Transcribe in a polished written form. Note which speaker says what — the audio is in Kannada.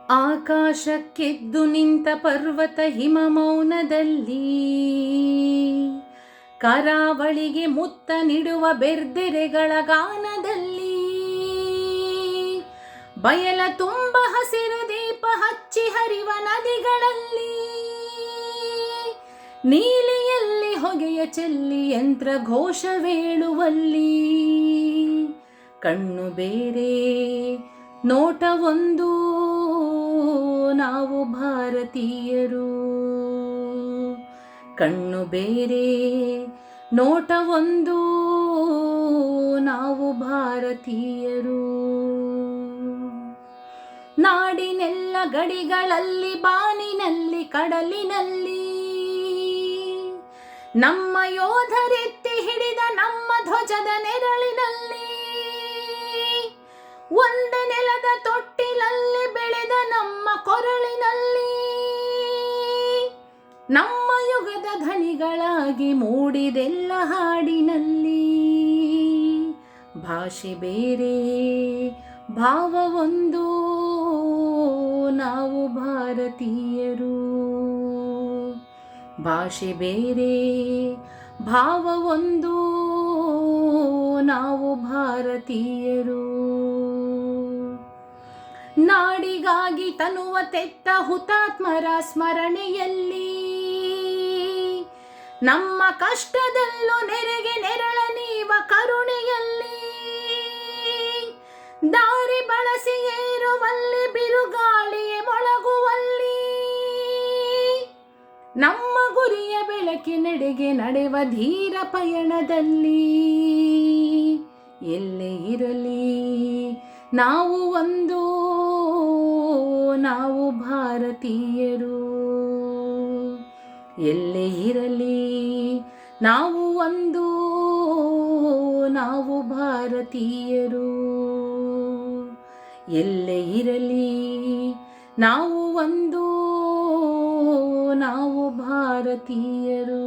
Speaker 1: ಆಕಾಶಕ್ಕೆದ್ದು ನಿಂತ ಪರ್ವತ ಹಿಮ ಮೌನದಲ್ಲಿ, ಕರಾವಳಿಗೆ ಮುತ್ತ ನೀಡುವ ಬೆರ್ದೆರೆಗಳ ಗಾನದಲ್ಲಿ, ಬಯಲ ತುಂಬ ಹಸಿರು ದೀಪ ಹಚ್ಚಿ ಹರಿವ ನದಿಗಳಲ್ಲಿ, ನೀಲಿಯಲ್ಲಿ ಹೊಗೆಯ ಚೆಲ್ಲಿ ಯಂತ್ರ ಘೋಷವೇಳುವಲ್ಲಿ, ಕಣ್ಣು ಬೇರೆ ನೋಟ ಒಂದು, ನಾವು ಭಾರತೀಯರು. ಕಣ್ಣು ಬೇರೆ ನೋಟ ಒಂದು, ನಾವು ಭಾರತೀಯರು. ನಾಡಿನೆಲ್ಲ ಗಡಿಗಳಲ್ಲಿ, ಬಾನಿನಲ್ಲಿ ಕಡಲಿನಲ್ಲಿ, ನಮ್ಮ ಯೋಧರೆತ್ತಿ ಹಿಡಿದ ನಮ್ಮ ಧ್ವಜದ ನೆರಳಿನಲ್ಲಿ, ಒಂದೇ ನೆಲದ ತೊಟ್ಟಿಲಲ್ಲಿ ಬೆಳೆದ ನಮ್ಮ ಕೊರಳಿನಲ್ಲಿ, ನಮ್ಮ ಯುಗದ ಧನಿಗಳಾಗಿ ಮೂಡಿದೆಲ್ಲ ಹಾಡಿನಲ್ಲಿ. ಭಾಷೆ ಬೇರೆ ಭಾವ ಒಂದು, ನಾವು ಭಾರತೀಯರು. ಭಾಷೆ ಬೇರೆ ಭಾವ ಒಂದು, ನಾವು ಭಾರತೀಯರು. ನಾಡಿಗಾಗಿ ತನುವ ತೆತ್ತ ಹುತಾತ್ಮರ ಸ್ಮರಣೆಯಲ್ಲಿ, ನಮ್ಮ ಕಷ್ಟದಲ್ಲೂ ನೆರೆಗೆ ನೆರಳ ನೀವ ಕರುಣೆಯಲ್ಲಿ, ದಾರಿ ಬಳಸಿ ಏರುವಲ್ಲಿ ಬಿರುಗಾಳಿಯೇ ಮೊಳಗುವಲ್ಲಿ, ನಮ್ಮ ಗುರಿಯ ಬೆಳಕಿನೆಡೆಗೆ ನಡೆವ ಧೀರ ಪಯಣದಲ್ಲಿ, ಎಲ್ಲೇ ಇರಲಿ ನಾವು ಒಂದು, ನಾವು ಭಾರತೀಯರು. ಎಲ್ಲೇ ಇರಲಿ ನಾವು ಒಂದು, ನಾವು ಭಾರತೀಯರು. ಎಲ್ಲೇ ಇರಲಿ ನಾವು ಒಂದು, ನಾವು ಭಾರತೀಯರು.